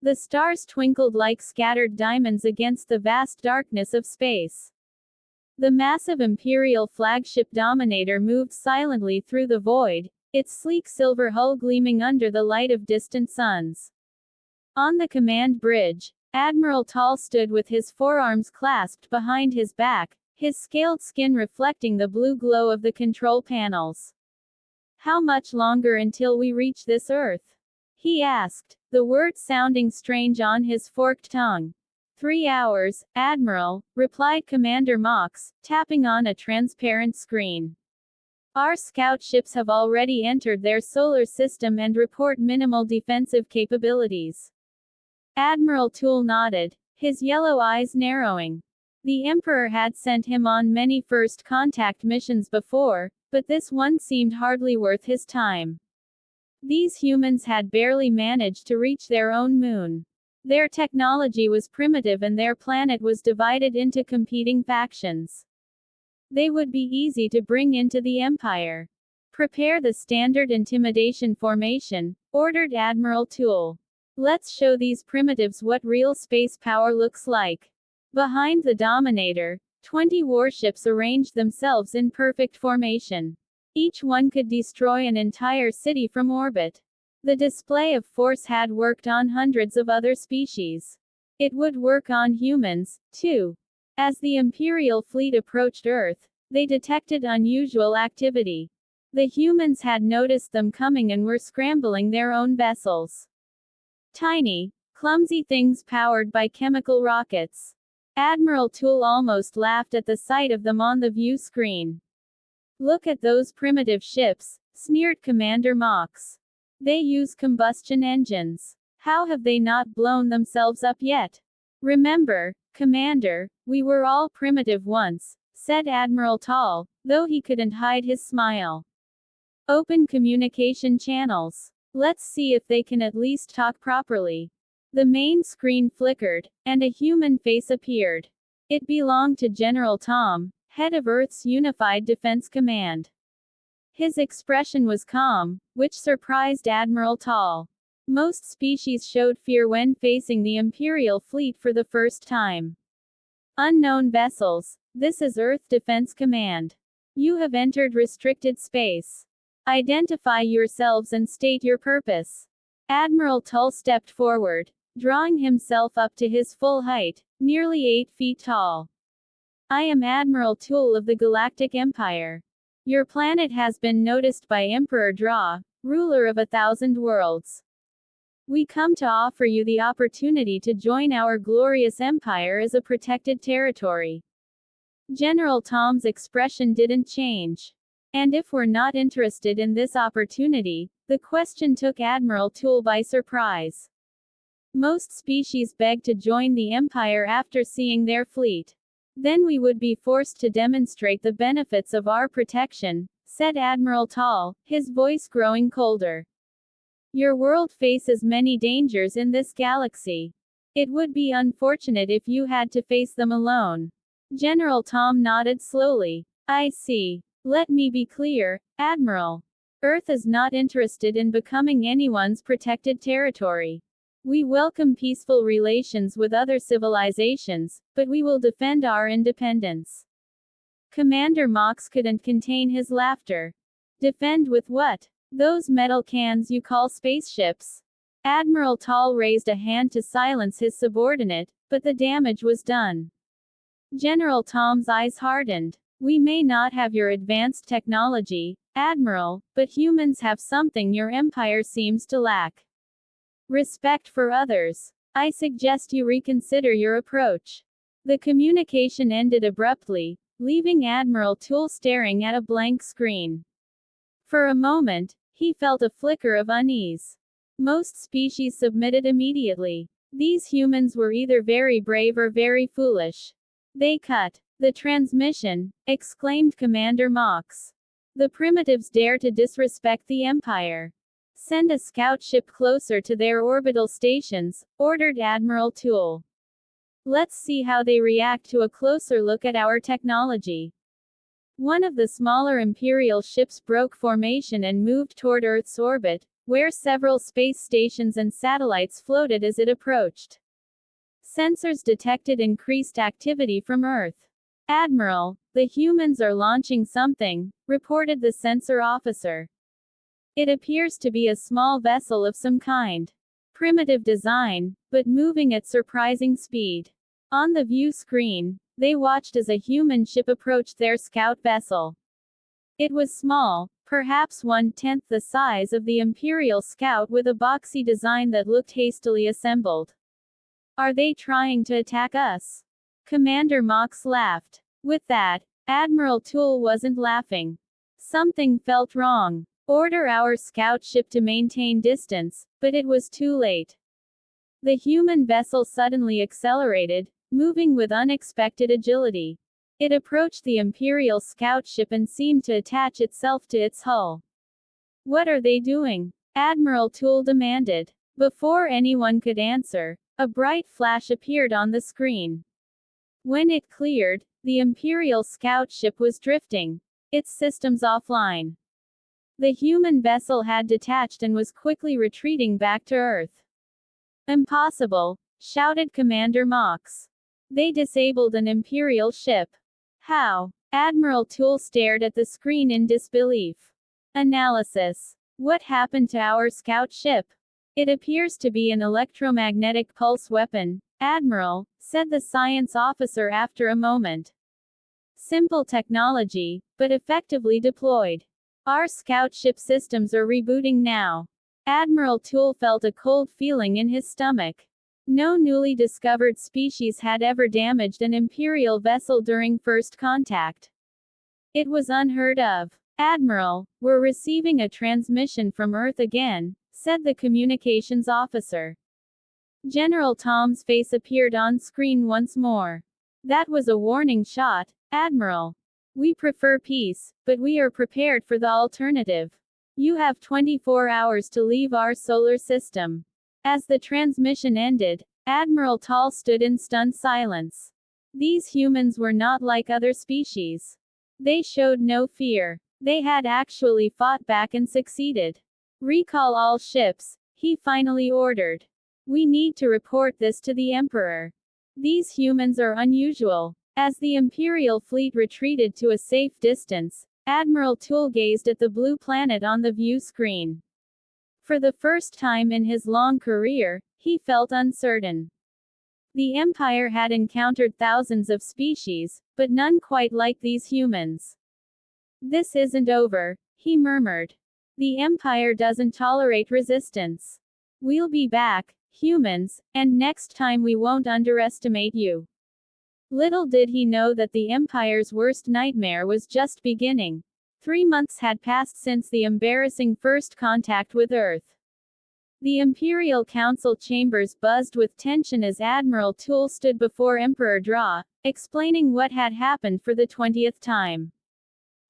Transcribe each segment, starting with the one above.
The stars twinkled like scattered diamonds against the vast darkness of space. The massive Imperial flagship Dominator moved silently through the void, its sleek silver hull gleaming under the light of distant suns. On the command bridge, Admiral Tall stood with his forearms clasped behind his back, his scaled skin reflecting the blue glow of the control panels. "How much longer until we reach this Earth?" he asked, the words sounding strange on his forked tongue. 3 hours, Admiral, replied Commander Mox, tapping on a transparent screen. "Our scout ships have already entered their solar system and report minimal defensive capabilities." Admiral Toole nodded, his yellow eyes narrowing. The Emperor had sent him on many first contact missions before, but this one seemed hardly worth his time. These humans had barely managed to reach their own moon. Their technology was primitive and their planet was divided into competing factions. They would be easy to bring into the Empire. "Prepare the standard intimidation formation," ordered Admiral Toole. "Let's show these primitives what real space power looks like." Behind the Dominator, 20 warships arranged themselves in perfect formation. Each one could destroy an entire city from orbit. The display of force had worked on hundreds of other species. It would work on humans, too. As the Imperial fleet approached Earth, they detected unusual activity. The humans had noticed them coming and were scrambling their own vessels. Tiny, clumsy things powered by chemical rockets. Admiral Toole almost laughed at the sight of them on the view screen. "Look at those primitive ships," sneered Commander Mox. "They use combustion engines. How have they not blown themselves up yet?" "Remember, Commander, we were all primitive once," said Admiral Tall, though he couldn't hide his smile. "Open communication channels. Let's see if they can at least talk properly." The main screen flickered, and a human face appeared. It belonged to General Tom, head of Earth's Unified Defense Command. His expression was calm, which surprised Admiral Tall. Most species showed fear when facing the Imperial fleet for the first time. "Unknown vessels, this is Earth Defense Command. You have entered restricted space. Identify yourselves and state your purpose." Admiral Tull stepped forward, drawing himself up to his full height, nearly 8 feet tall. "I am Admiral Toole of the Galactic Empire. Your planet has been noticed by Emperor Draw, ruler of 1,000 worlds. We come to offer you the opportunity to join our glorious empire as a protected territory." General Tom's expression didn't change. "And if we're not interested in this opportunity?" The question took Admiral Toole by surprise. "Most species beg to join the Empire after seeing their fleet. Then we would be forced to demonstrate the benefits of our protection," said Admiral Tall, his voice growing colder. "Your world faces many dangers in this galaxy. It would be unfortunate if you had to face them alone." General Tom nodded slowly. "I see. Let me be clear, Admiral. Earth is not interested in becoming anyone's protected territory. We welcome peaceful relations with other civilizations, but we will defend our independence." Commander Mox couldn't contain his laughter. "Defend with what? Those metal cans you call spaceships?" Admiral Tall raised a hand to silence his subordinate, but the damage was done. General Tom's eyes hardened. "We may not have your advanced technology, Admiral, but humans have something your empire seems to lack. Respect for others. I suggest you reconsider your approach." The communication ended abruptly, leaving Admiral Toole staring at a blank screen. For a moment, he felt a flicker of unease. Most species submitted immediately. These humans were either very brave or very foolish. "They cut the transmission," exclaimed Commander Mox. "The primitives dare to disrespect the Empire. Send a scout ship closer to their orbital stations," ordered Admiral Toole. "Let's see how they react to a closer look at our technology." One of the smaller Imperial ships broke formation and moved toward Earth's orbit, where several space stations and satellites floated as it approached. Sensors detected increased activity from Earth. "Admiral, the humans are launching something," reported the sensor officer. "It appears to be a small vessel of some kind. Primitive design, but moving at surprising speed." On the view screen, they watched as a human ship approached their scout vessel. It was small, perhaps 1/10 the size of the Imperial Scout, with a boxy design that looked hastily assembled. "Are they trying to attack us?" Commander Mox laughed. With that, Admiral Toole wasn't laughing. Something felt wrong. "Order our scout ship to maintain distance," but it was too late. The human vessel suddenly accelerated, moving with unexpected agility. It approached the Imperial scout ship and seemed to attach itself to its hull. "What are they doing?" Admiral Toole demanded. Before anyone could answer, a bright flash appeared on the screen. When it cleared, the Imperial scout ship was drifting, its systems offline. The human vessel had detached and was quickly retreating back to Earth. "Impossible!" shouted Commander Mox. "They disabled an Imperial ship." "How?" Admiral Toole stared at the screen in disbelief. "Analysis. What happened to our scout ship?" "It appears to be an electromagnetic pulse weapon, Admiral," said the science officer after a moment. "Simple technology, but effectively deployed. Our scout ship systems are rebooting now." Admiral Toole felt a cold feeling in his stomach. No newly discovered species had ever damaged an Imperial vessel during first contact. It was unheard of. "Admiral, we're receiving a transmission from Earth again," said the communications officer. General Tom's face appeared on screen once more. "That was a warning shot, Admiral. We prefer peace, but we are prepared for the alternative. You have 24 hours to leave our solar system." As the transmission ended, Admiral Toll stood in stunned silence. These humans were not like other species. They showed no fear. They had actually fought back and succeeded. "Recall all ships," he finally ordered. "We need to report this to the Emperor. These humans are unusual." As the Imperial fleet retreated to a safe distance, Admiral Toole gazed at the blue planet on the view screen. For the first time in his long career, he felt uncertain. The Empire had encountered thousands of species, but none quite like these humans. "This isn't over," he murmured. "The Empire doesn't tolerate resistance. We'll be back, humans, and next time we won't underestimate you." Little did he know that the Empire's worst nightmare was just beginning. 3 months had passed since the embarrassing first contact with Earth. The Imperial Council chambers buzzed with tension as Admiral Toole stood before Emperor Dra, explaining what had happened for the 20th time.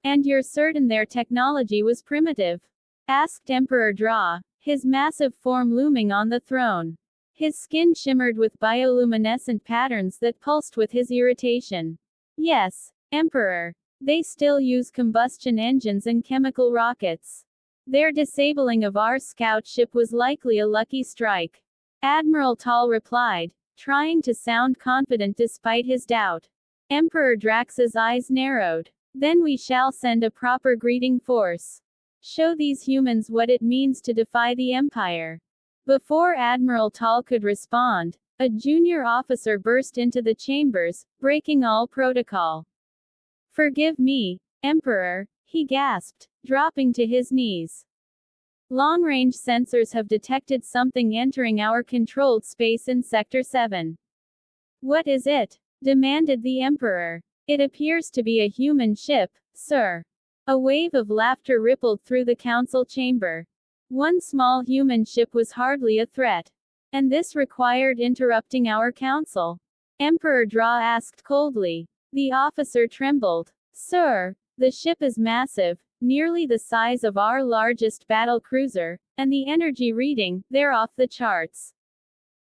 "And you're certain their technology was primitive?" asked Emperor Dra, his massive form looming on the throne. His skin shimmered with bioluminescent patterns that pulsed with his irritation. "Yes, Emperor. They still use combustion engines and chemical rockets. Their disabling of our scout ship was likely a lucky strike," Admiral Toll replied, trying to sound confident despite his doubt. Emperor Drax's eyes narrowed. "Then we shall send a proper greeting force. Show these humans what it means to defy the Empire." Before Admiral Toll could respond, a junior officer burst into the chambers, breaking all protocol. "Forgive me, Emperor," he gasped, dropping to his knees. "Long-range sensors have detected something entering our controlled space in Sector 7. "What is it?" demanded the Emperor. "It appears to be a human ship, sir." A wave of laughter rippled through the council chamber. One small human ship was hardly a threat. "And this required interrupting our council?" Emperor Dra asked coldly. The officer trembled. "Sir, the ship is massive, nearly the size of our largest battle cruiser, and the energy reading, they're off the charts."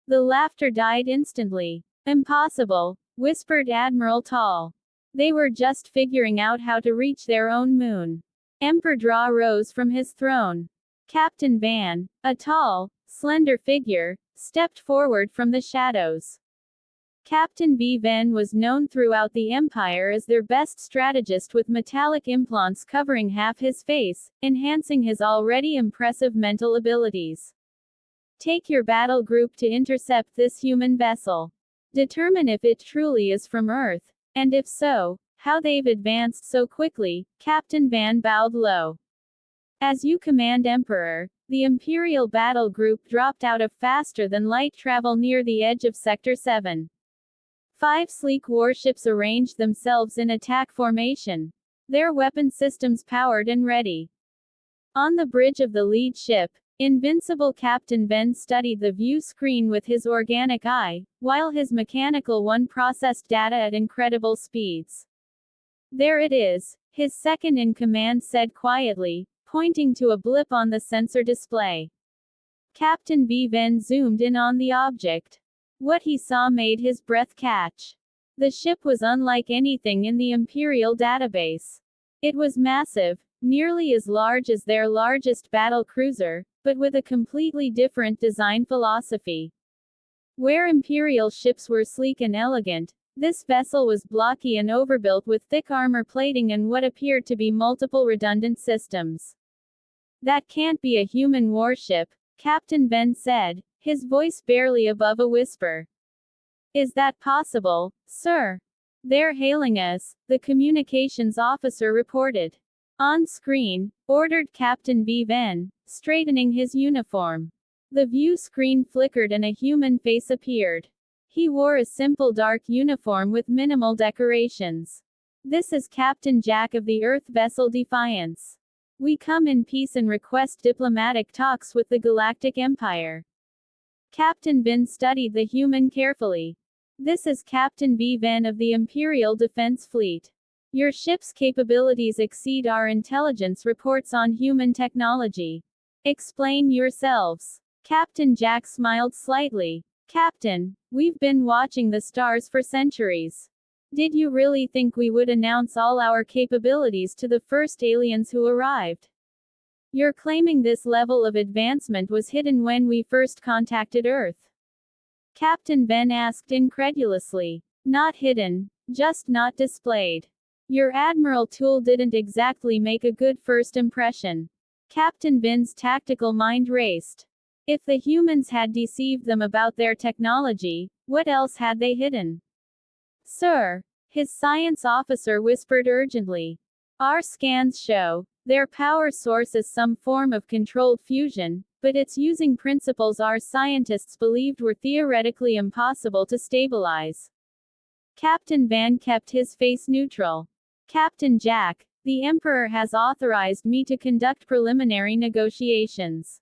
The laughter died instantly. "Impossible," whispered Admiral Toll. "They were just figuring out how to reach their own moon." Emperor Dra rose from his throne. Captain Van, a tall, slender figure, stepped forward from the shadows. Captain Van was known throughout the Empire as their best strategist, with metallic implants covering half his face, enhancing his already impressive mental abilities. Take your battle group to intercept this human vessel. Determine if it truly is from Earth, and if so, how they've advanced so quickly. Captain Van bowed low. As you command, Emperor. The Imperial battle group dropped out of faster-than-light travel near the edge of Sector 7. 5 sleek warships arranged themselves in attack formation, their weapon systems powered and ready. On the bridge of the lead ship, invincible Captain Ben studied the view screen with his organic eye, while his mechanical one processed data at incredible speeds. There it is, his second-in-command said quietly, pointing to a blip on the sensor display. Captain Ben zoomed in on the object. What he saw made his breath catch. The ship was unlike anything in the Imperial database. It was massive, nearly as large as their largest battle cruiser, but with a completely different design philosophy. Where Imperial ships were sleek and elegant, this vessel was blocky and overbuilt with thick armor plating and what appeared to be multiple redundant systems. That can't be a human warship, Captain Ben said, his voice barely above a whisper. Is that possible, sir? They're hailing us, the communications officer reported. On screen, ordered Captain Ben, straightening his uniform. The view screen flickered and a human face appeared. He wore a simple dark uniform with minimal decorations. This is Captain Jack of the Earth vessel Defiance. We come in peace and request diplomatic talks with the Galactic Empire. Captain Ben studied the human carefully. This is Captain Ben of the Imperial Defense Fleet. Your ship's capabilities exceed our intelligence reports on human technology. Explain yourselves. Captain Jack smiled slightly. Captain, we've been watching the stars for centuries. Did you really think we would announce all our capabilities to the first aliens who arrived? You're claiming this level of advancement was hidden when we first contacted Earth? Captain Ben asked incredulously. Not hidden, just not displayed. Your Admiral tool didn't exactly make a good first impression. Captain Ben's tactical mind raced. If the humans had deceived them about their technology, what else had they hidden? Sir, his science officer whispered urgently. Our scans show their power source is some form of controlled fusion, but it's using principles our scientists believed were theoretically impossible to stabilize. Captain Van kept his face neutral. Captain Jack, the Emperor has authorized me to conduct preliminary negotiations.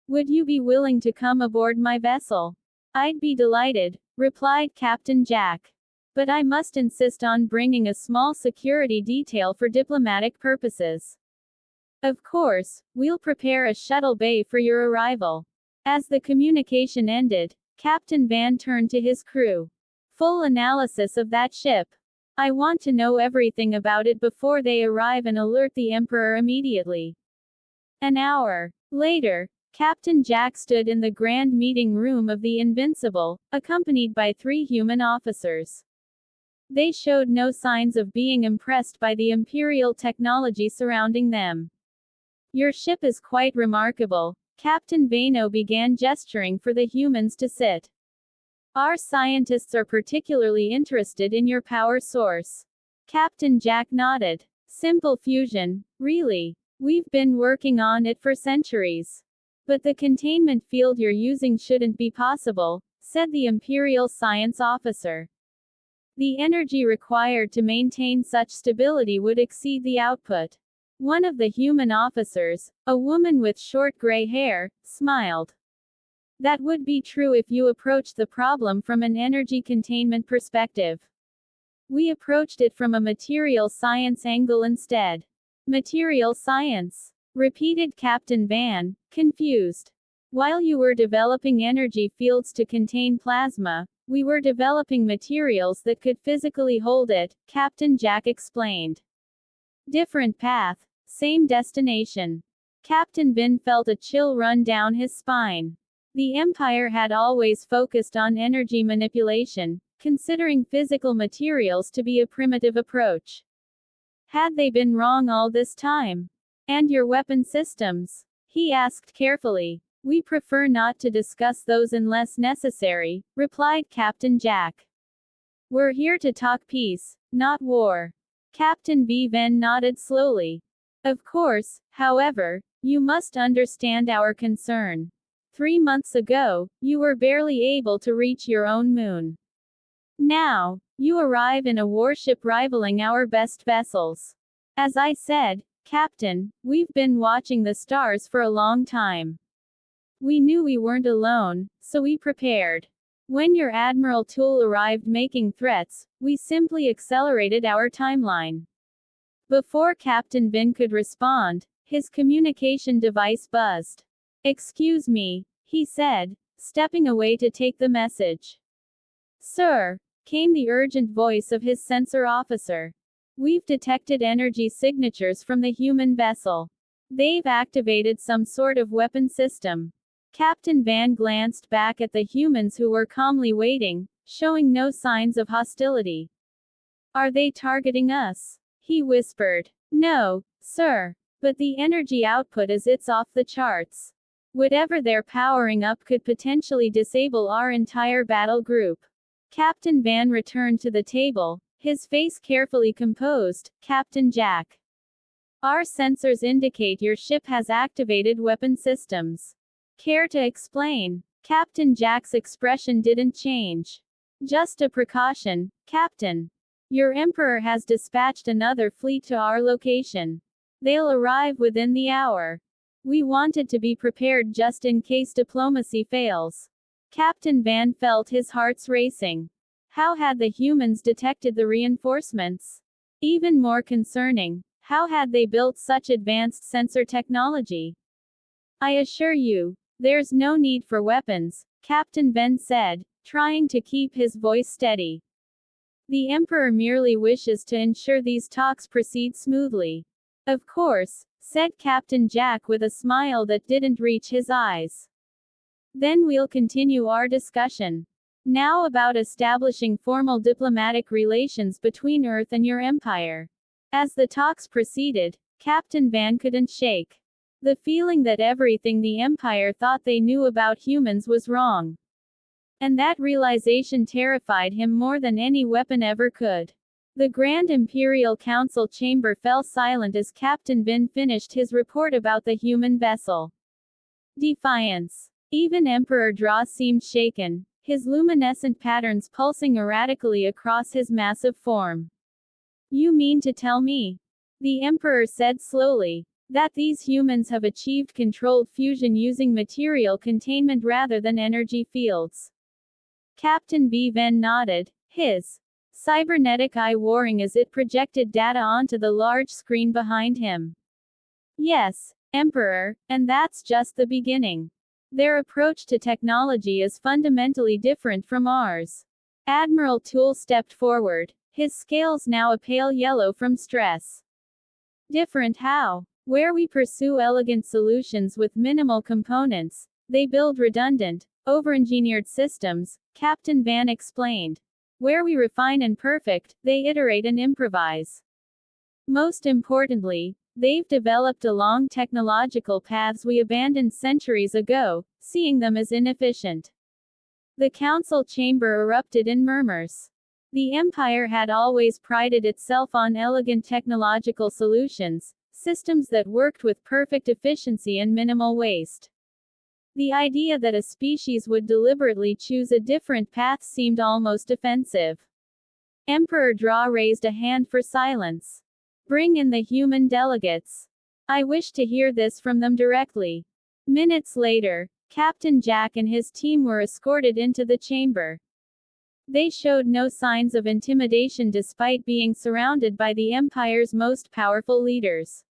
Would you be willing to come aboard my vessel? I'd be delighted, replied Captain Jack. But I must insist on bringing a small security detail for diplomatic purposes. Of course, we'll prepare a shuttle bay for your arrival. As the communication ended, Captain Van turned to his crew. Full analysis of that ship. I want to know everything about it before they arrive and alert the Emperor immediately. An hour later, Captain Jack stood in the grand meeting room of the Invincible, accompanied by 3 human officers. They showed no signs of being impressed by the Imperial technology surrounding them. Your ship is quite remarkable, Captain Vano began gesturing for the humans to sit. Our scientists are particularly interested in your power source. Captain Jack nodded. Simple fusion, really. We've been working on it for centuries. But the containment field you're using shouldn't be possible, said the Imperial science officer. The energy required to maintain such stability would exceed the output. One of the human officers, a woman with short gray hair, smiled. That would be true if you approached the problem from an energy containment perspective. We approached it from a material science angle instead. Material science, repeated Captain Van, confused. While you were developing energy fields to contain plasma, we were developing materials that could physically hold it, Captain Jack explained. Different path, same destination. Captain Bin felt a chill run down his spine. The Empire had always focused on energy manipulation, considering physical materials to be a primitive approach. Had they been wrong all this time? And your weapon systems? He asked carefully. We prefer not to discuss those unless necessary, replied Captain Jack. We're here to talk peace, not war. Captain B. Ven nodded slowly. Of course, however, you must understand our concern. 3 months ago, you were barely able to reach your own moon. Now, you arrive in a warship rivaling our best vessels. As I said, Captain, we've been watching the stars for a long time. We knew we weren't alone, so we prepared. When your Admiral Tool arrived making threats, we simply accelerated our timeline. Before Captain Bin could respond, his communication device buzzed. Excuse me, he said, stepping away to take the message. Sir, came the urgent voice of his sensor officer. We've detected energy signatures from the human vessel. They've activated some sort of weapon system. Captain Van glanced back at the humans who were calmly waiting, showing no signs of hostility. Are they targeting us? He whispered. No, sir. But the energy output is off the charts. Whatever they're powering up could potentially disable our entire battle group. Captain Van returned to the table, his face carefully composed. Captain Jack. Our sensors indicate your ship has activated weapon systems. Care to explain? Captain Jack's expression didn't change. Just a precaution, Captain. Your Emperor has dispatched another fleet to our location. They'll arrive within the hour. We wanted to be prepared just in case diplomacy fails. Captain Van felt his heart's racing. How had the humans detected the reinforcements? Even more concerning, how had they built such advanced sensor technology? I assure you, there's no need for weapons, Captain Ben said, trying to keep his voice steady. The Emperor merely wishes to ensure these talks proceed smoothly. Of course, said Captain Jack with a smile that didn't reach his eyes. Then we'll continue our discussion. Now about establishing formal diplomatic relations between Earth and your empire. As the talks proceeded, Captain Van couldn't shake the feeling that everything the Empire thought they knew about humans was wrong. And that realization terrified him more than any weapon ever could. The Grand Imperial Council chamber fell silent as Captain Bin finished his report about the human vessel. Defiance. Even Emperor Dra seemed shaken, his luminescent patterns pulsing erratically across his massive form. You mean to tell me, the Emperor said slowly, that these humans have achieved controlled fusion using material containment rather than energy fields? Captain B. Ven nodded, his cybernetic eye warring as it projected data onto the large screen behind him. Yes, Emperor, and that's just the beginning. Their approach to technology is fundamentally different from ours. Admiral Tool stepped forward, his scales now a pale yellow from stress. Different how? Where we pursue elegant solutions with minimal components, they build redundant, over-engineered systems, Captain Van explained. Where we refine and perfect, they iterate and improvise. Most importantly, they've developed along technological paths we abandoned centuries ago, seeing them as inefficient. The council chamber erupted in murmurs. The Empire had always prided itself on elegant technological solutions, systems that worked with perfect efficiency and minimal waste. The idea that a species would deliberately choose a different path seemed almost offensive. Emperor Dra raised a hand for silence. Bring in the human delegates. I wish to hear this from them directly. Minutes later, Captain Jack and his team were escorted into the chamber. They showed no signs of intimidation despite being surrounded by the Empire's most powerful leaders.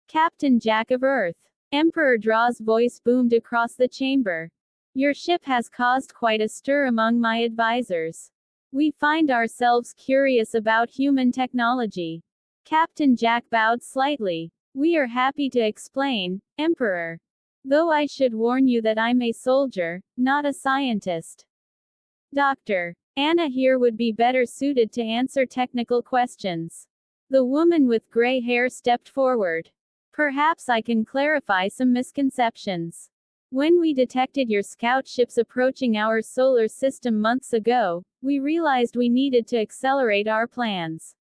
Captain Jack of Earth. Emperor Dra's voice boomed across the chamber. Your ship has caused quite a stir among my advisors. We find ourselves curious about human technology. Captain Jack bowed slightly. We are happy to explain, Emperor. Though I should warn you that I'm a soldier, not a scientist. Doctor. Anna here would be better suited to answer technical questions. The woman with gray hair stepped forward. Perhaps I can clarify some misconceptions. When we detected your scout ships approaching our solar system months ago, we realized we needed to accelerate our plans.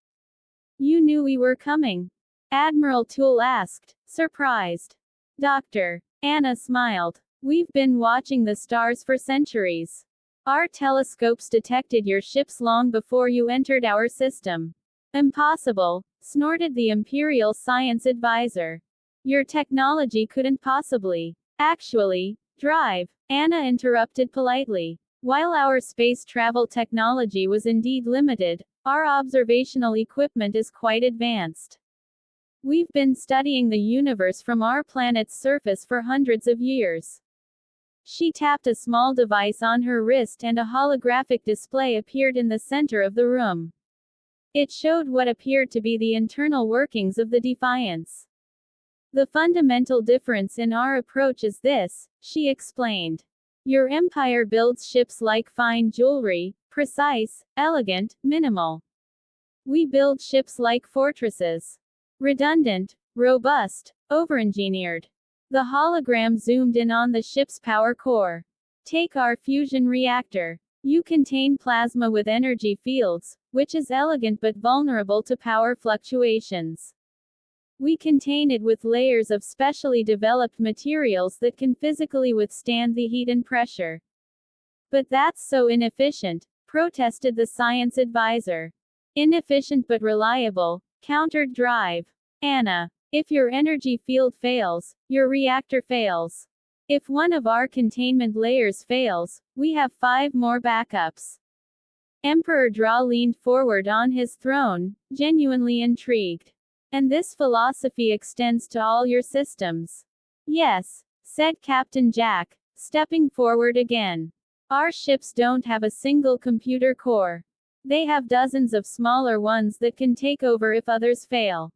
You knew we were coming? Admiral Toole asked, surprised. Doctor. Anna smiled. We've been watching the stars for centuries. Our telescopes detected your ships long before you entered our system. Impossible, snorted the Imperial Science Advisor. Your technology couldn't possibly. Actually, drive, Anna interrupted politely. While our space travel technology was indeed limited, our observational equipment is quite advanced. We've been studying the universe from our planet's surface for hundreds of years. She tapped a small device on her wrist and a holographic display appeared in the center of the room. It showed what appeared to be the internal workings of the Defiance. The fundamental difference in our approach is this, she explained. Your empire builds ships like fine jewelry, precise, elegant, minimal. We build ships like fortresses. Redundant, robust, overengineered. The hologram zoomed in on the ship's power core. Take our fusion reactor. You contain plasma with energy fields, which is elegant but vulnerable to power fluctuations. We contain it with layers of specially developed materials that can physically withstand the heat and pressure. But that's so inefficient, protested the science advisor. Inefficient but reliable, countered Drive. Anna. If your energy field fails, your reactor fails. If one of our containment layers fails, we have 5 more backups. Emperor Dra leaned forward on his throne, genuinely intrigued. And this philosophy extends to all your systems. Yes, said Captain Jack, stepping forward again. Our ships don't have a single computer core. They have dozens of smaller ones that can take over if others fail.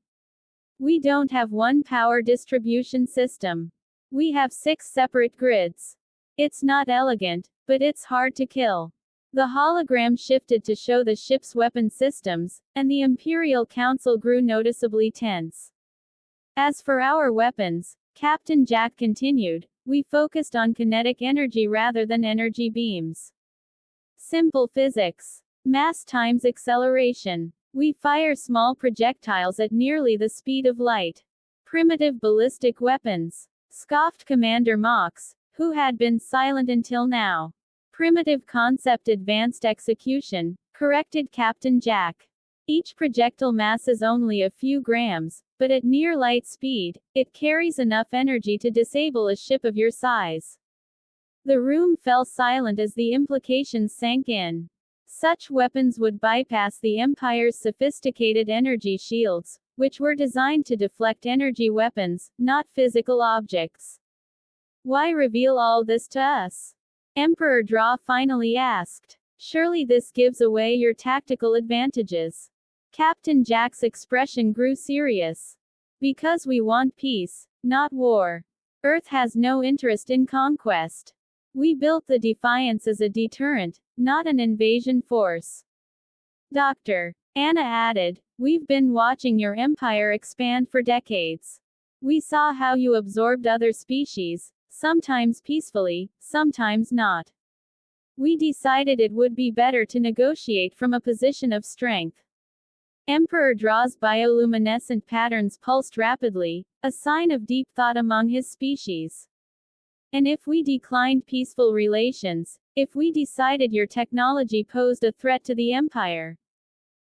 We don't have one power distribution system. We have 6 separate grids. It's not elegant, but it's hard to kill. The hologram shifted to show the ship's weapon systems, and the Imperial Council grew noticeably tense. As for our weapons, Captain Jack continued, we focused on kinetic energy rather than energy beams. Simple physics. Mass times acceleration. We fire small projectiles at nearly the speed of light. Primitive ballistic weapons. Scoffed Commander Mox, who had been silent until now. Primitive concept advanced execution, corrected Captain Jack. Each projectile masses only a few grams, but at near light speed, it carries enough energy to disable a ship of your size. The room fell silent as the implications sank in. Such weapons would bypass the Empire's sophisticated energy shields, which were designed to deflect energy weapons, not physical objects. Why reveal all this to us? Emperor Dra finally asked. Surely this gives away your tactical advantages. Captain Jack's expression grew serious. Because we want peace, not war. Earth has no interest in conquest. We built the Defiance as a deterrent, not an invasion force. Doctor. Anna added, we've been watching your empire expand for decades. We saw how you absorbed other species, sometimes peacefully, sometimes not. We decided it would be better to negotiate from a position of strength. Emperor Dra's bioluminescent patterns pulsed rapidly, a sign of deep thought among his species. And if we declined peaceful relations, if we decided your technology posed a threat to the Empire?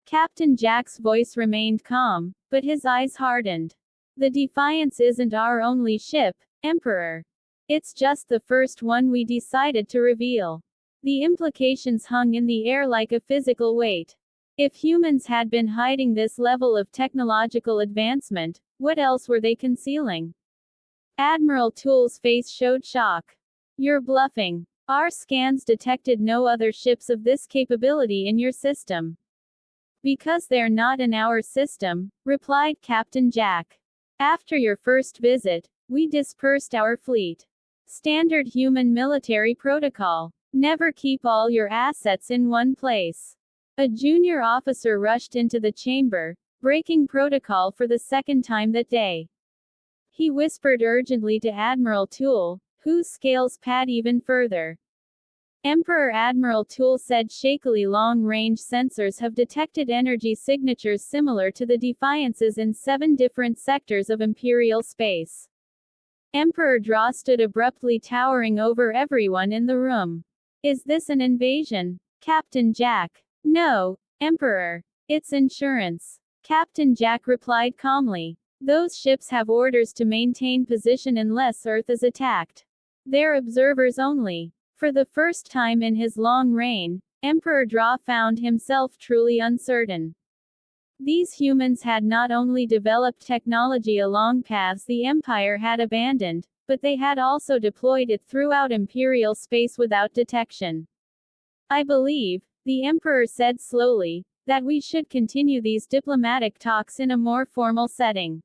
Captain Jack's voice remained calm, but his eyes hardened. The Defiance isn't our only ship, Emperor. It's just the first one we decided to reveal. The implications hung in the air like a physical weight. If humans had been hiding this level of technological advancement, what else were they concealing? Admiral Toole's face showed shock. You're bluffing. Our scans detected no other ships of this capability in your system. Because they're not in our system, replied Captain Jack. After your first visit, we dispersed our fleet. Standard human military protocol. Never keep all your assets in one place. A junior officer rushed into the chamber, breaking protocol for the second time that day. He whispered urgently to Admiral Toole, whose scales pat even further. Emperor Admiral Toole said shakily, long-range sensors have detected energy signatures similar to the Defiance's in 7 different sectors of Imperial space. Emperor Draw stood abruptly, towering over everyone in the room. Is this an invasion? Captain Jack. No, Emperor. It's insurance. Captain Jack replied calmly. Those ships have orders to maintain position unless Earth is attacked. They're observers only. For the first time in his long reign, Emperor Draw found himself truly uncertain. These humans had not only developed technology along paths the Empire had abandoned, but they had also deployed it throughout Imperial space without detection. I believe, the Emperor said slowly, that we should continue these diplomatic talks in a more formal setting.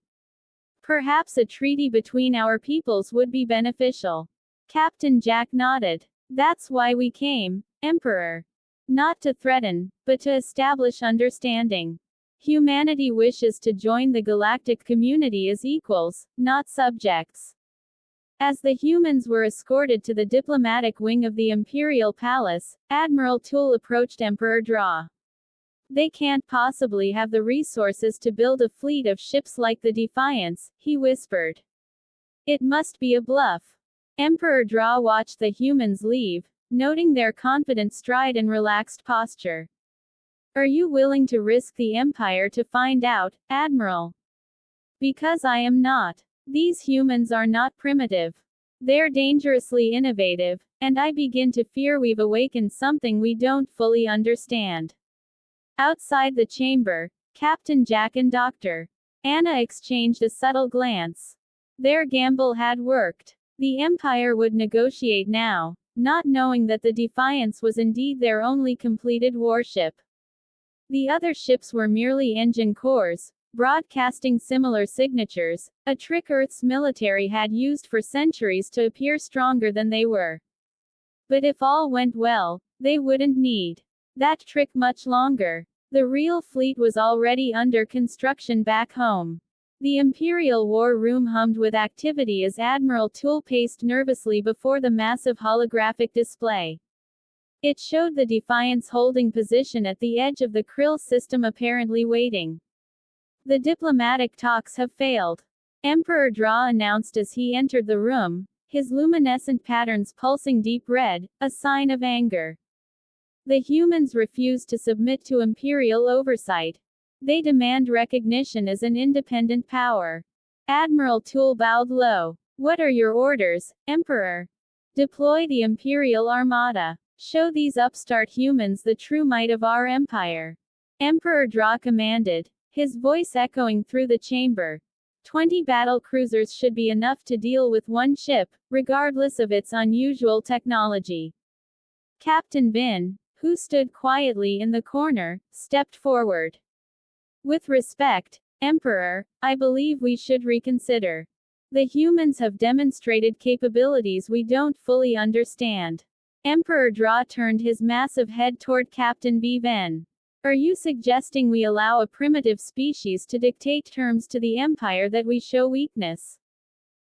Perhaps a treaty between our peoples would be beneficial. Captain Jack nodded. That's why we came, Emperor. Not to threaten, but to establish understanding. Humanity wishes to join the galactic community as equals, not subjects. As the humans were escorted to the diplomatic wing of the Imperial Palace, Admiral Toole approached Emperor Draw. They can't possibly have the resources to build a fleet of ships like the Defiance, he whispered. It must be a bluff. Emperor Draw watched the humans leave, noting their confident stride and relaxed posture. Are you willing to risk the Empire to find out, Admiral? Because I am not. These humans are not primitive. They're dangerously innovative, and I begin to fear we've awakened something we don't fully understand. Outside the chamber, Captain Jack and Dr. Anna exchanged a subtle glance. Their gamble had worked. The Empire would negotiate now, not knowing that the Defiance was indeed their only completed warship. The other ships were merely engine cores, broadcasting similar signatures, a trick Earth's military had used for centuries to appear stronger than they were. But if all went well, they wouldn't need that trick much longer. The real fleet was already under construction back home. The Imperial War Room hummed with activity as Admiral Toole paced nervously before the massive holographic display. It showed the Defiance holding position at the edge of the Krill system, apparently waiting. The diplomatic talks have failed, Emperor Draw announced as he entered the room, his luminescent patterns pulsing deep red, a sign of anger. The humans refuse to submit to Imperial oversight. They demand recognition as an independent power. Admiral Toole bowed low. What are your orders, Emperor? Deploy the Imperial Armada. Show these upstart humans the true might of our empire. Emperor Draw commanded, his voice echoing through the chamber. 20 battle cruisers should be enough to deal with one ship, regardless of its unusual technology. Captain Bin, who stood quietly in the corner, stepped forward. With respect, Emperor, I believe we should reconsider. The humans have demonstrated capabilities we don't fully understand. Emperor Draw turned his massive head toward Captain B. Ven. Are you suggesting we allow a primitive species to dictate terms to the Empire that we show weakness?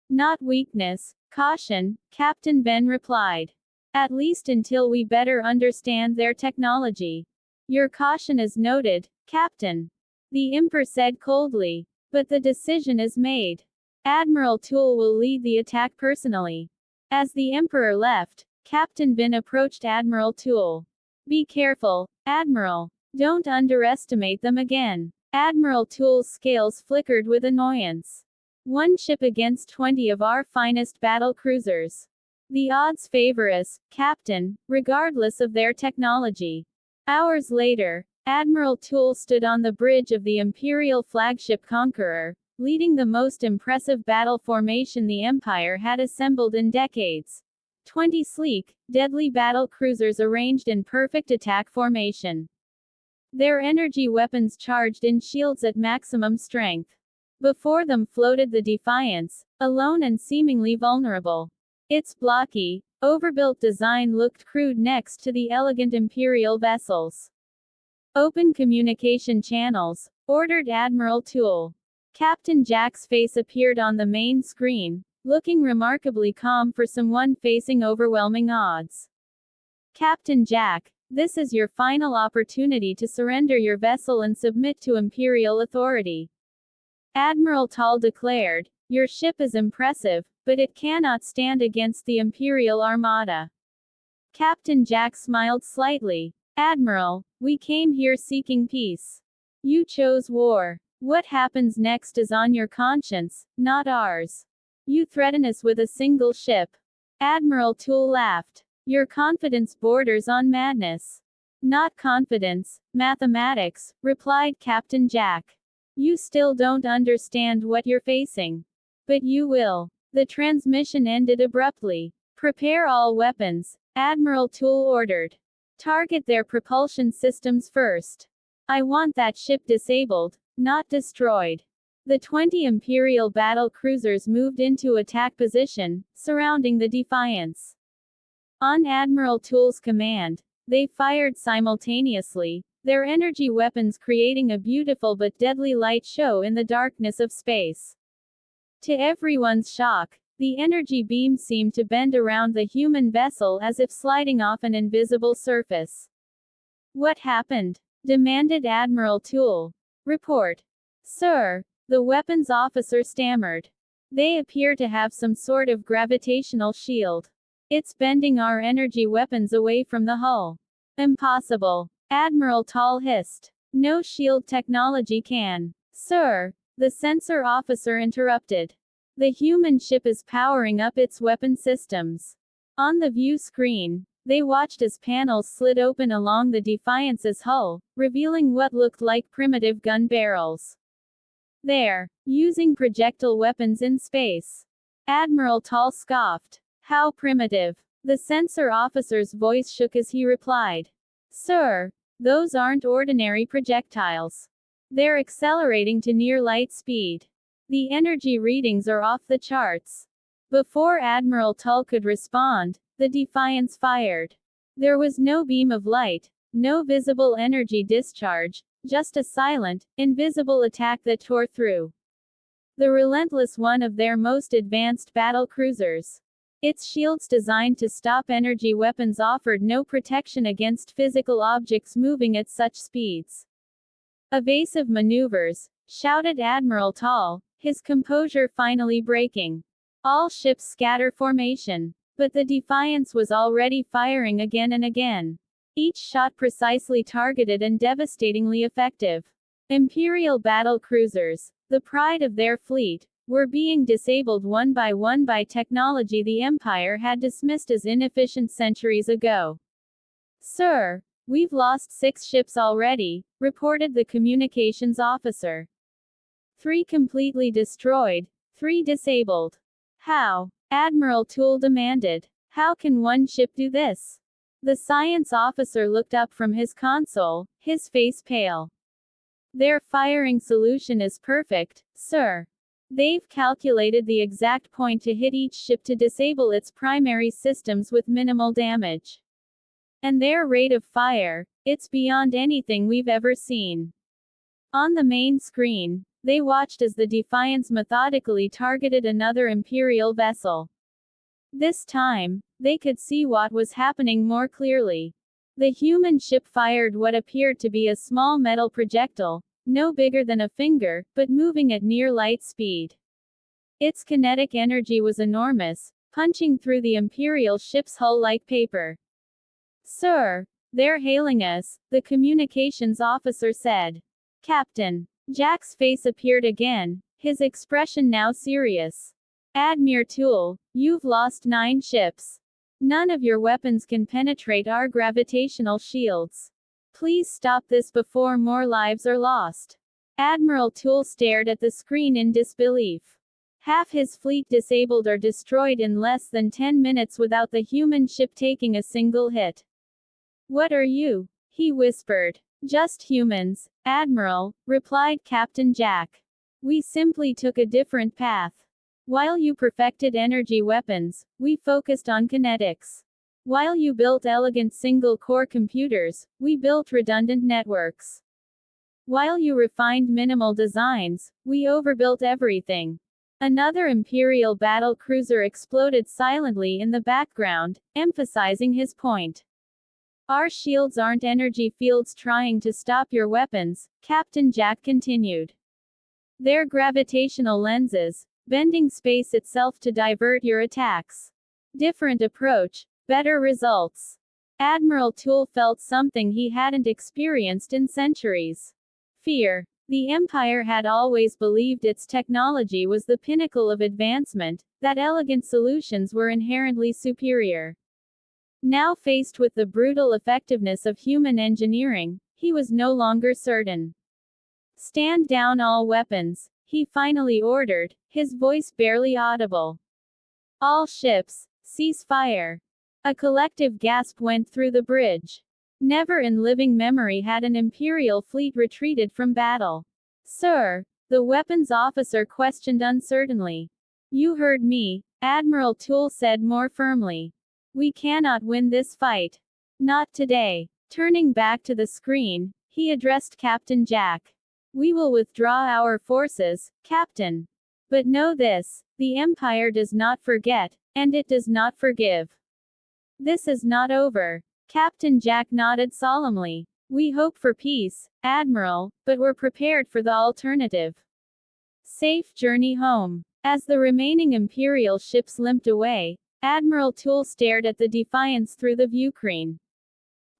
Not weakness, caution, Captain Ben replied. At least until we better understand their technology. Your caution is noted, Captain. The Emperor said coldly. But the decision is made. Admiral Toole will lead the attack personally. As the Emperor left, Captain Bin approached Admiral Toole. Be careful, Admiral. Don't underestimate them again. Admiral Toole's scales flickered with annoyance. One ship against 20 of our finest battle cruisers. The odds favor us, Captain, regardless of their technology. Hours later, Admiral Toole stood on the bridge of the Imperial flagship Conqueror, leading the most impressive battle formation the Empire had assembled in decades. 20 sleek, deadly battle cruisers arranged in perfect attack formation. Their energy weapons charged in shields at maximum strength. Before them floated the Defiance, alone and seemingly vulnerable. Its blocky, overbuilt design looked crude next to the elegant Imperial vessels. "Open communication channels," ordered Admiral Toole. Captain Jack's face appeared on the main screen, looking remarkably calm for someone facing overwhelming odds. "Captain Jack, this is your final opportunity to surrender your vessel and submit to Imperial authority," Admiral Toole declared. "Your ship is impressive, but it cannot stand against the Imperial Armada." Captain Jack smiled slightly. "Admiral, we came here seeking peace. You chose war. What happens next is on your conscience, not ours. You threaten us with a single ship." Admiral Toole laughed. "Your confidence borders on madness." "Not confidence, mathematics," replied Captain Jack. "You still don't understand what you're facing. But you will." The transmission ended abruptly. "Prepare all weapons," Admiral Toole ordered. "Target their propulsion systems first. I want that ship disabled, not destroyed." The 20 Imperial battle cruisers moved into attack position, surrounding the Defiance. On Admiral Toole's command, they fired simultaneously, their energy weapons creating a beautiful but deadly light show in the darkness of space. To everyone's shock, the energy beam seemed to bend around the human vessel as if sliding off an invisible surface. "What happened?" demanded Admiral Toole. "Report." "Sir," the weapons officer stammered. "They appear to have some sort of gravitational shield. It's bending our energy weapons away from the hull." "Impossible," Admiral Toole hissed. "No shield technology can." "Sir," the sensor officer interrupted. "The human ship is powering up its weapon systems." On the view screen, they watched as panels slid open along the Defiance's hull, revealing what looked like primitive gun barrels. "They're using projectile weapons in space." Admiral Toole scoffed. "How primitive?" The sensor officer's voice shook as he replied. "Sir, those aren't ordinary projectiles. They're accelerating to near light speed. The energy readings are off the charts." Before Admiral Toole could respond, the Defiance fired. There was no beam of light, no visible energy discharge, just a silent, invisible attack that tore through the relentless one of their most advanced battle cruisers. Its shields designed to stop energy weapons offered no protection against physical objects moving at such speeds. "Evasive maneuvers," shouted Admiral Toole, his composure finally breaking. "All ships scatter formation." But the Defiance was already firing again and again. Each shot precisely targeted and devastatingly effective. Imperial battle cruisers, the pride of their fleet, were being disabled one by technology the Empire had dismissed as inefficient centuries ago. "Sir, we've lost 6 ships already," reported the communications officer. 3 completely destroyed, 3 disabled." "How?" Admiral Toole demanded. "How can one ship do this?" The science officer looked up from his console, his face pale. "Their firing solution is perfect, sir. They've calculated the exact point to hit each ship to disable its primary systems with minimal damage. And their rate of fire, it's beyond anything we've ever seen." On the main screen, they watched as the Defiance methodically targeted another Imperial vessel. This time, they could see what was happening more clearly. The human ship fired what appeared to be a small metal projectile, no bigger than a finger, but moving at near light speed. Its kinetic energy was enormous, punching through the Imperial ship's hull like paper. "Sir, they're hailing us," the communications officer said. Captain Jack's face appeared again, his expression now serious. "Admiral Toole, you've lost 9 ships. None of your weapons can penetrate our gravitational shields. Please stop this before more lives are lost." Admiral Toole stared at the screen in disbelief. Half his fleet disabled or destroyed in less than 10 minutes without the human ship taking a single hit. "What are you?" he whispered. "Just humans, Admiral," replied Captain Jack. We simply took a different path. While you perfected energy weapons, we focused on kinetics. While you built elegant single-core computers, we built redundant networks. While you refined minimal designs, we overbuilt everything. Another Imperial battle cruiser exploded silently in the background, emphasizing his point. Our shields aren't energy fields trying to stop your weapons, Captain Jack continued. They're gravitational lenses, bending space itself to divert your attacks. Different approach, better results. Admiral Toole felt something he hadn't experienced in centuries. Fear. The Empire had always believed its technology was the pinnacle of advancement, that elegant solutions were inherently superior. Now faced with the brutal effectiveness of human engineering, he was no longer certain. Stand down all weapons, he finally ordered, his voice barely audible. All ships, cease fire. A collective gasp went through the bridge. Never in living memory had an Imperial fleet retreated from battle. Sir, the weapons officer questioned uncertainly. You heard me, Admiral Toole said more firmly. We cannot win this fight. Not today. Turning back to the screen, he addressed Captain Jack. We will withdraw our forces, Captain. But know this, the Empire does not forget, and it does not forgive. This is not over. Captain Jack nodded solemnly. We hope for peace, Admiral, but we're prepared for the alternative. Safe journey home. As the remaining Imperial ships limped away, Admiral Toole stared at the Defiance through the viewscreen.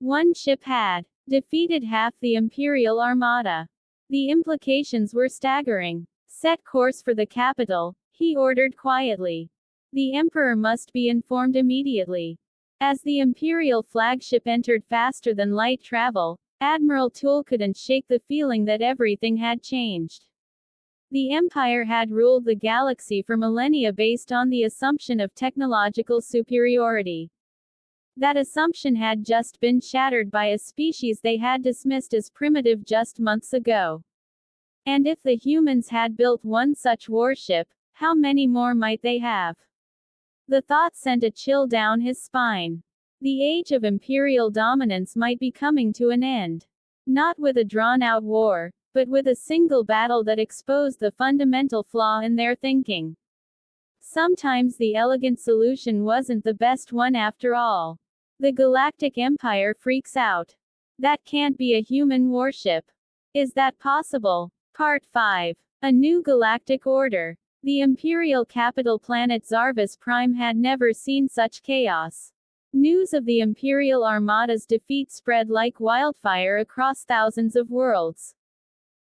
One ship had defeated half the Imperial Armada. The implications were staggering. Set course for the capital, he ordered quietly. The Emperor must be informed immediately. As the Imperial flagship entered faster than light travel, Admiral Toole couldn't shake the feeling that everything had changed. The Empire had ruled the galaxy for millennia based on the assumption of technological superiority. That assumption had just been shattered by a species they had dismissed as primitive just months ago. And if the humans had built one such warship, how many more might they have? The thought sent a chill down his spine. The age of Imperial dominance might be coming to an end. Not with a drawn-out war, but with a single battle that exposed the fundamental flaw in their thinking. Sometimes the elegant solution wasn't the best one after all. The Galactic Empire freaks out. That can't be a human warship. Is that possible? Part 5. A New Galactic Order. The Imperial capital planet Zarvis Prime had never seen such chaos. News of the Imperial Armada's defeat spread like wildfire across thousands of worlds.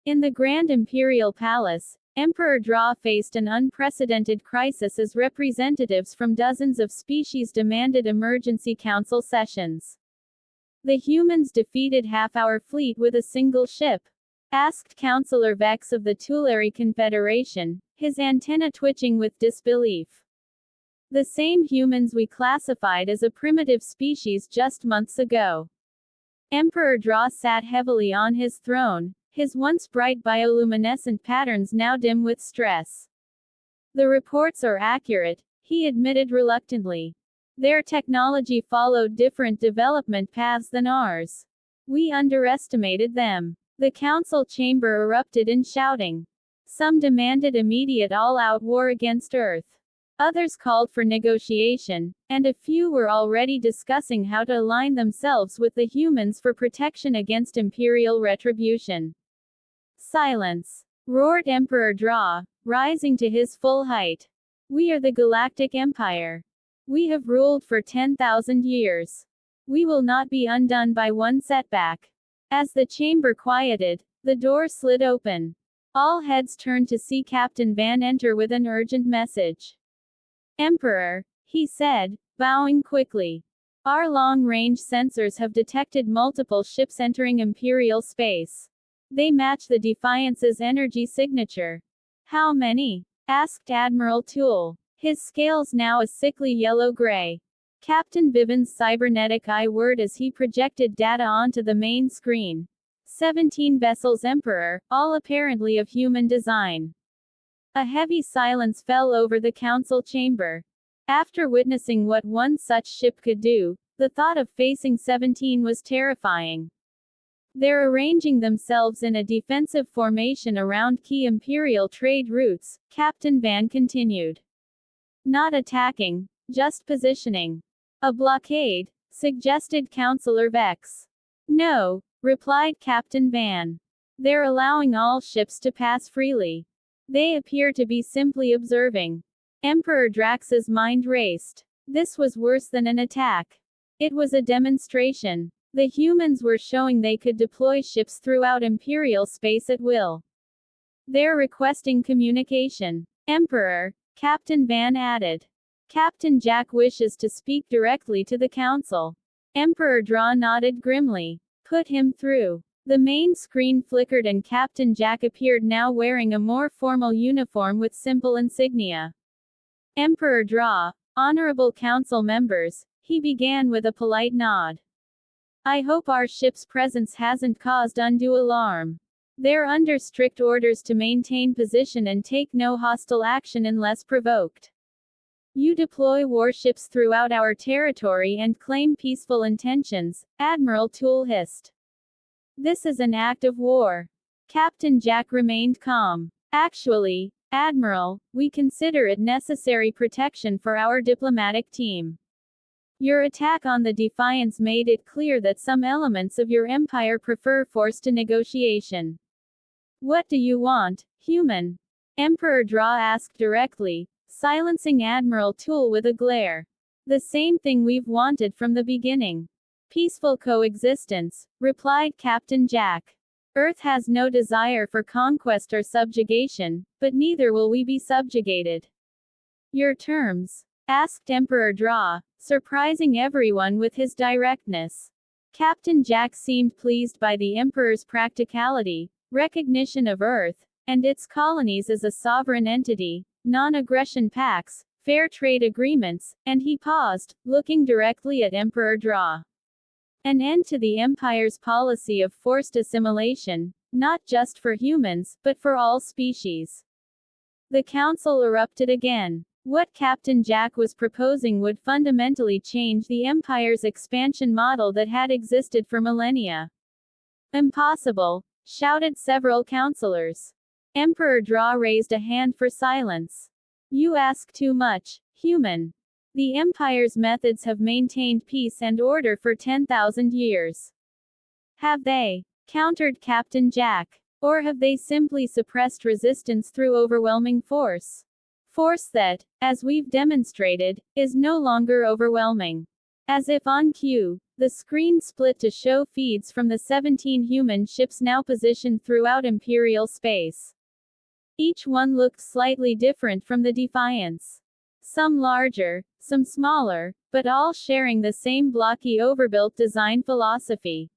In the Grand Imperial Palace, Emperor Dra faced an unprecedented crisis as representatives from dozens of species demanded emergency council sessions. The humans defeated half our fleet with a single ship? Asked Councillor Vex of the Tulare Confederation, his antenna twitching with disbelief. The same humans we classified as a primitive species just months ago. Emperor Dra sat heavily on his throne, his once bright bioluminescent patterns now dim with stress. The reports are accurate, he admitted reluctantly. Their technology followed different development paths than ours. We underestimated them. The council chamber erupted in shouting. Some demanded immediate all-out war against Earth. Others called for negotiation, and a few were already discussing how to align themselves with the humans for protection against Imperial retribution. Silence, roared Emperor Dra, rising to his full height. We are the Galactic Empire. We have ruled for 10,000 years. We will not be undone by one setback. As the chamber quieted, the door slid open. All heads turned to see Captain Van enter with an urgent message. Emperor, he said, bowing quickly. Our long-range sensors have detected multiple ships entering Imperial space. They match the Defiance's energy signature. How many? Asked Admiral Toole, his scales now a sickly yellow-gray. Captain Bivens' cybernetic eye whirred as he projected data onto the main screen. 17 vessels, Emperor, all apparently of human design. A heavy silence fell over the council chamber. After witnessing what one such ship could do, the thought of facing 17 was terrifying. They're arranging themselves in a defensive formation around key Imperial trade routes, Captain Van continued. Not attacking, just positioning. A blockade, suggested Counselor Vex. No, replied Captain Van. They're allowing all ships to pass freely. They appear to be simply observing. Emperor Drax's mind raced. This was worse than an attack. It was a demonstration. The humans were showing they could deploy ships throughout Imperial space at will. They're requesting communication. Emperor, Captain Van added. Captain Jack wishes to speak directly to the Council. Emperor Dra nodded grimly. Put him through. The main screen flickered and Captain Jack appeared now wearing a more formal uniform with simple insignia. Emperor Dra, honorable council members, he began with a polite nod. I hope our ship's presence hasn't caused undue alarm. They're under strict orders to maintain position and take no hostile action unless provoked. You deploy warships throughout our territory and claim peaceful intentions, Admiral Toole hissed. This is an act of war. Captain Jack remained calm. Actually, Admiral, we consider it necessary protection for our diplomatic team. Your attack on the Defiance made it clear that some elements of your empire prefer force to negotiation. What do you want, human? Emperor Dra asked directly, silencing Admiral Toole with a glare. The same thing we've wanted from the beginning. Peaceful coexistence, replied Captain Jack. Earth has no desire for conquest or subjugation, but neither will we be subjugated. Your terms? Asked Emperor Dra, surprising everyone with his directness. Captain Jack seemed pleased by the Emperor's practicality, recognition of Earth, and its colonies as a sovereign entity, non-aggression pacts, fair trade agreements, and he paused, looking directly at Emperor Dra. An end to the Empire's policy of forced assimilation, not just for humans, but for all species. The Council erupted again. What Captain Jack was proposing would fundamentally change the Empire's expansion model that had existed for millennia. Impossible, shouted several councillors. Emperor Dra raised a hand for silence. You ask too much, human. The Empire's methods have maintained peace and order for 10,000 years. Have they? Countered Captain Jack. Or have they simply suppressed resistance through overwhelming force? Force that, as we've demonstrated, is no longer overwhelming. As if on cue, the screen split to show feeds from the 17 human ships now positioned throughout Imperial space. Each one looked slightly different from the Defiance. Some larger, some smaller, but all sharing the same blocky overbuilt design philosophy.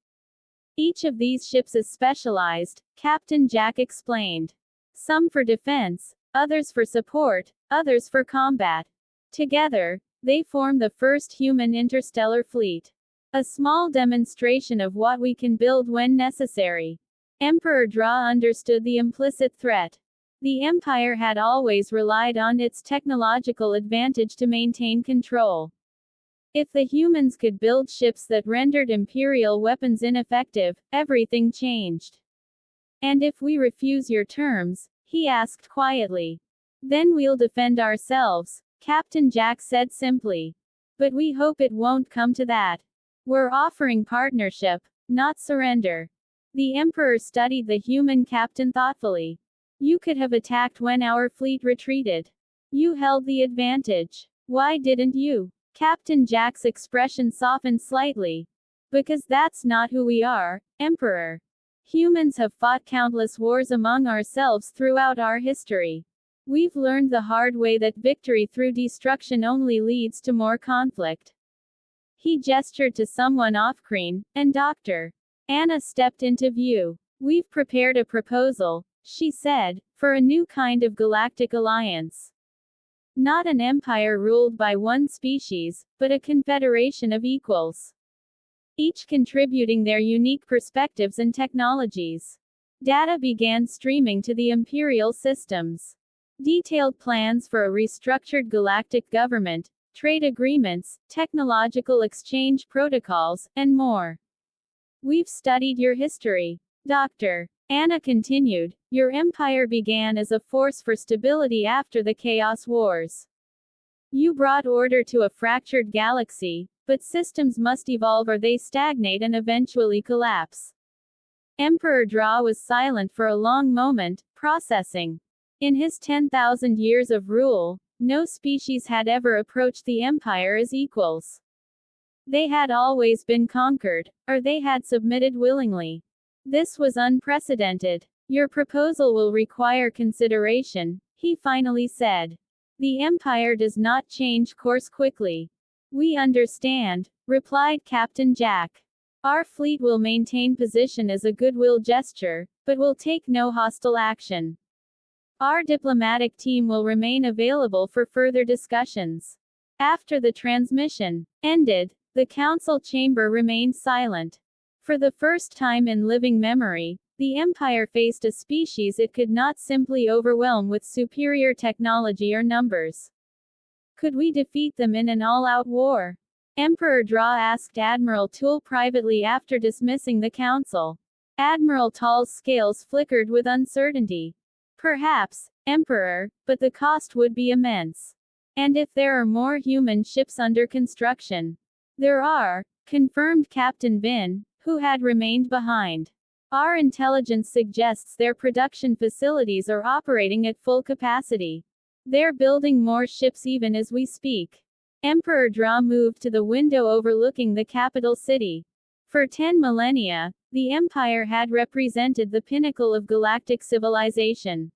Each of these ships is specialized, Captain Jack explained. Some for defense, others for support, others for combat. Together, they form the first human interstellar fleet. A small demonstration of what we can build when necessary. Emperor Dra understood the implicit threat. The Empire had always relied on its technological advantage to maintain control. If the humans could build ships that rendered Imperial weapons ineffective, everything changed. And if we refuse your terms, he asked quietly. Then we'll defend ourselves, Captain Jack said simply. But we hope it won't come to that. We're offering partnership, not surrender. The Emperor studied the human captain thoughtfully. You could have attacked when our fleet retreated. You held the advantage. Why didn't you? Captain Jack's expression softened slightly. Because that's not who we are, Emperor. Humans have fought countless wars among ourselves throughout our history. We've learned the hard way that victory through destruction only leads to more conflict. He gestured to someone off-screen, and Dr. Anna stepped into view. We've prepared a proposal, she said, for a new kind of galactic alliance. Not an empire ruled by one species, but a confederation of equals. Each contributing their unique perspectives and technologies. Data began streaming to the Imperial systems. Detailed plans for a restructured galactic government, trade agreements, technological exchange protocols, and more. We've studied your history. Dr. Anna continued, your empire began as a force for stability after the Chaos Wars. You brought order to a fractured galaxy, but systems must evolve or they stagnate and eventually collapse. Emperor Dra was silent for a long moment, processing. In his 10,000 years of rule, no species had ever approached the empire as equals. They had always been conquered, or they had submitted willingly. This was unprecedented. Your proposal will require consideration, he finally said. The empire does not change course quickly. We understand, replied Captain Jack. Our fleet will maintain position as a goodwill gesture, but will take no hostile action. Our diplomatic team will remain available for further discussions. After the transmission ended, the council chamber remained silent. For the first time in living memory, the Empire faced a species it could not simply overwhelm with superior technology or numbers. Could we defeat them in an all-out war? Emperor Dra asked Admiral Tool privately after dismissing the council. Admiral Tall's scales flickered with uncertainty. Perhaps, Emperor, but the cost would be immense. And if there are more human ships under construction? There are, confirmed Captain Bin, who had remained behind. Our intelligence suggests their production facilities are operating at full capacity. They're building more ships even as we speak. Emperor Dra moved to the window overlooking the capital city. For 10 millennia, the Empire had represented the pinnacle of galactic civilization.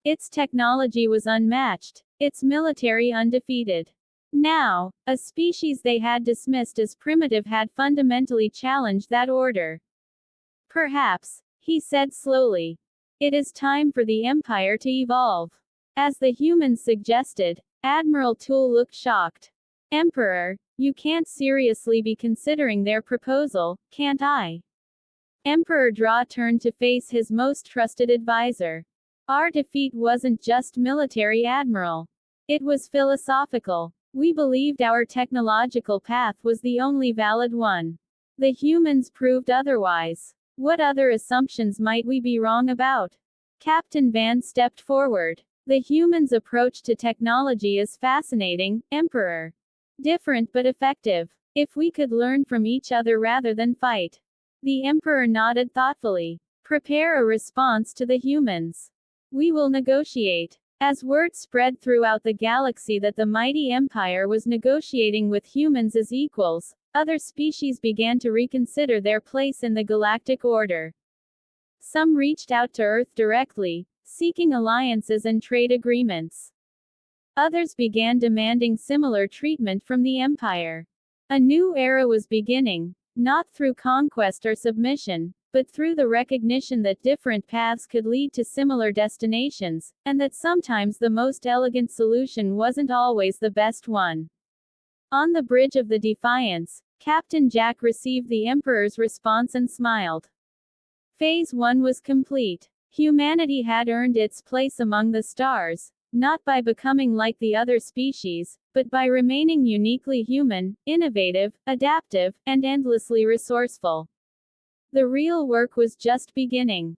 Its technology was unmatched, its military undefeated. Now, a species they had dismissed as primitive had fundamentally challenged that order. Perhaps, he said slowly, it is time for the Empire to evolve. As the humans suggested, Admiral Tool looked shocked. Emperor, you can't seriously be considering their proposal, can't I? Emperor Dra turned to face his most trusted advisor. Our defeat wasn't just military, Admiral. It was philosophical. We believed our technological path was the only valid one. The humans proved otherwise. What other assumptions might we be wrong about? Captain Van stepped forward. The humans' approach to technology is fascinating, Emperor. Different but effective. If we could learn from each other rather than fight. The Emperor nodded thoughtfully. Prepare a response to the humans. We will negotiate. As word spread throughout the galaxy that the mighty Empire was negotiating with humans as equals, other species began to reconsider their place in the galactic order. Some reached out to Earth directly, seeking alliances and trade agreements. Others began demanding similar treatment from the Empire. A new era was beginning, not through conquest or submission, but through the recognition that different paths could lead to similar destinations, and that sometimes the most elegant solution wasn't always the best one. On the bridge of the Defiance, Captain Jack received the Emperor's response and smiled. Phase 1 was complete. Humanity had earned its place among the stars, not by becoming like the other species, but by remaining uniquely human, innovative, adaptive, and endlessly resourceful. The real work was just beginning.